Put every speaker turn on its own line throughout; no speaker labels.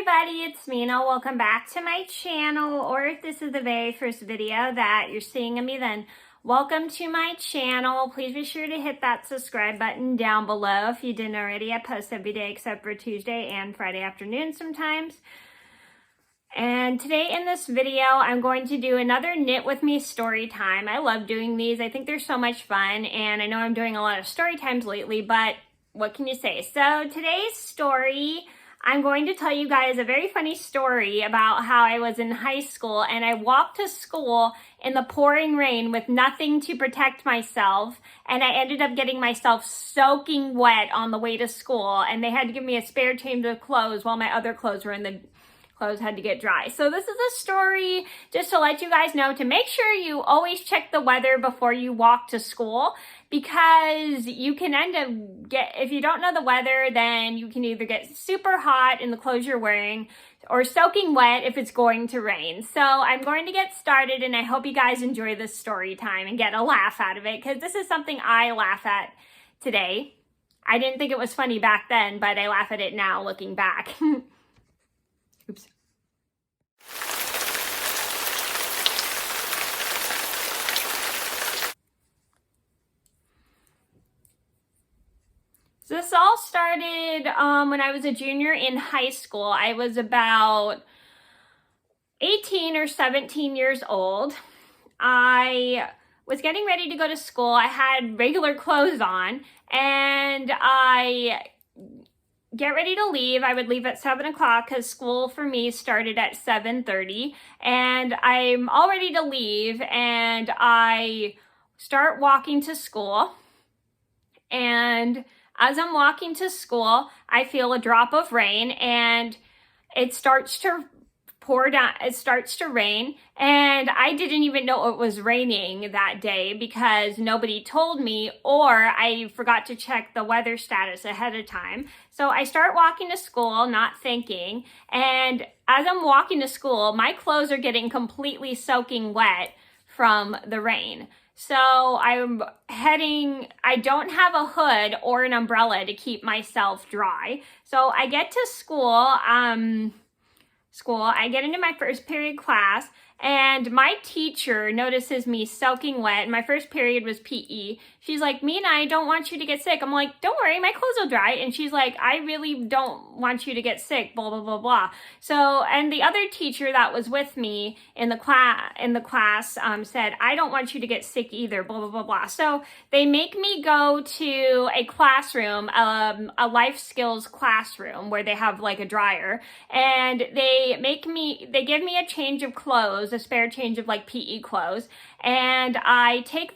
everybody, it's Mena. Welcome back to my channel, or if this is the very first video that you're seeing of me, then welcome to my channel. Please be sure to hit that subscribe button down below if you didn't already. I post every day except for Tuesday and Friday afternoon sometimes. And today in this video, I'm going to do another Knit With Me story time. I love doing these. I think they're so much fun, and I know I'm doing a lot of story times lately, but what can you say? So today's story, I'm going to tell you guys a very funny story about how I was in high school and I walked to school in the pouring rain with nothing to protect myself, and I ended up getting myself soaking wet on the way to school, and they had to give me a spare change of clothes while my other clothes had to get dry. So this is a story just to let you guys know to make sure you always check the weather before you walk to school, because you can end up if you don't know the weather, then you can either get super hot in the clothes you're wearing or soaking wet if it's going to rain. So I'm going to get started, and I hope you guys enjoy this story time and get a laugh out of it, because this is something I laugh at today. I didn't think it was funny back then, but I laugh at it now looking back. Oops. So this all started when I was a junior in high school. I was about 18 or 17 years old. I was getting ready to go to school. I had regular clothes on, and I get ready to leave. I would leave at 7 o'clock because school for me started at 7:30, and I'm all ready to leave, and I start walking to school, and as I'm walking to school, I feel a drop of rain, and it starts to pour down. It starts to rain, and I didn't even know it was raining that day because nobody told me, or I forgot to check the weather status ahead of time. So I start walking to school, not thinking, and as I'm walking to school, my clothes are getting completely soaking wet from the rain. So I don't have a hood or an umbrella to keep myself dry. So I get to school, I get into my first period class, and my teacher notices me soaking wet. My first period was PE. She's like, Mena, I don't want you to get sick. I'm like, don't worry, my clothes will dry. And she's like, I really don't want you to get sick, blah, blah, blah, blah. So, and the other teacher that was with me in the class said, I don't want you to get sick either, blah, blah, blah, blah. So they make me go to a classroom, a life skills classroom where they have like a dryer, and they give me a change of clothes, a spare change of like PE clothes, and I take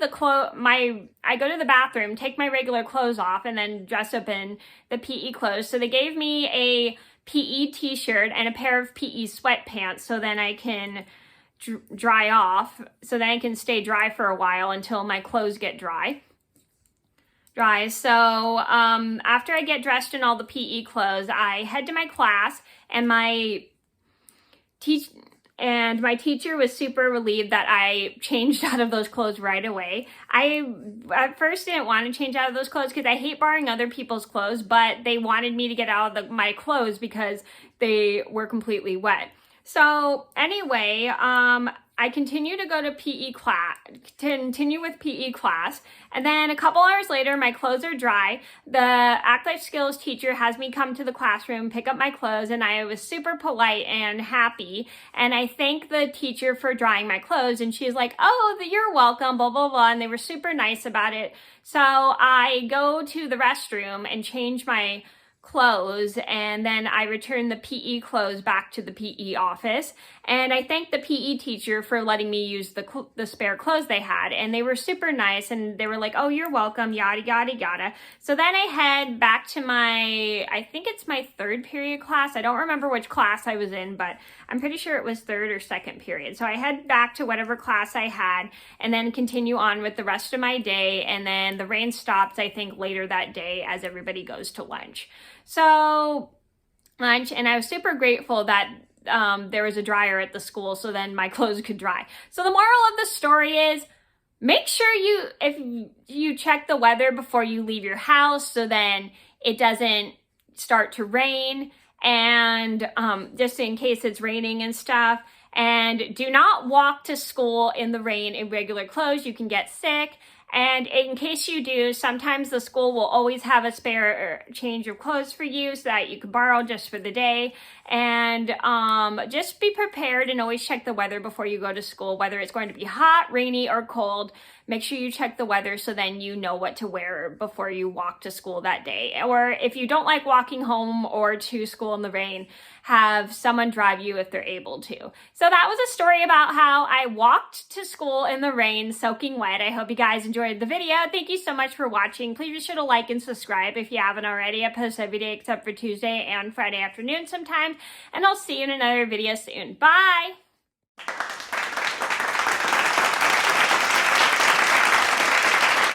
I go to the bathroom, take my regular clothes off, and then dress up in the PE clothes. So they gave me a PE t-shirt and a pair of PE sweatpants so then I can dry off, so then I can stay dry for a while until my clothes get dry. So after I get dressed in all the PE clothes, I head to my class, and my teacher was super relieved that I changed out of those clothes right away. I at first didn't want to change out of those clothes because I hate borrowing other people's clothes, but they wanted me to get out of my clothes because they were completely wet. So anyway, I continue to go to continue with PE class, and then a couple hours later, my clothes are dry. The Act Life Skills teacher has me come to the classroom, pick up my clothes, and I was super polite and happy, and I thank the teacher for drying my clothes, and she's like, oh, you're welcome, blah, blah, blah, and they were super nice about it. So I go to the restroom and change my clothes, and then I return the PE clothes back to the PE office, and I thanked the PE teacher for letting me use the spare clothes they had, and they were super nice, and they were like, oh, you're welcome, yada yada yada. So then I head back to I think it's my third period class. I don't remember which class I was in, but I'm pretty sure it was third or second period. So I head back to whatever class I had, and then continue on with the rest of my day, and then the rain stops, I think, later that day as everybody goes to lunch. So lunch, and I was super grateful that there was a dryer at the school so then my clothes could dry. So the moral of the story is, make sure if you check the weather before you leave your house so then it doesn't start to rain, and just in case it's raining and stuff. And do not walk to school in the rain in regular clothes. You can get sick. And in case you do, sometimes the school will always have a spare change of clothes for you so that you can borrow just for the day. And just be prepared and always check the weather before you go to school, whether it's going to be hot, rainy, or cold. Make sure you check the weather so then you know what to wear before you walk to school that day. Or if you don't like walking home or to school in the rain, have someone drive you if they're able to. So that was a story about how I walked to school in the rain, soaking wet. I hope you guys enjoyed the video. Thank you so much for watching. Please be sure to like and subscribe if you haven't already. I post every day except for Tuesday and Friday afternoon sometimes. And I'll see you in another video soon. Bye!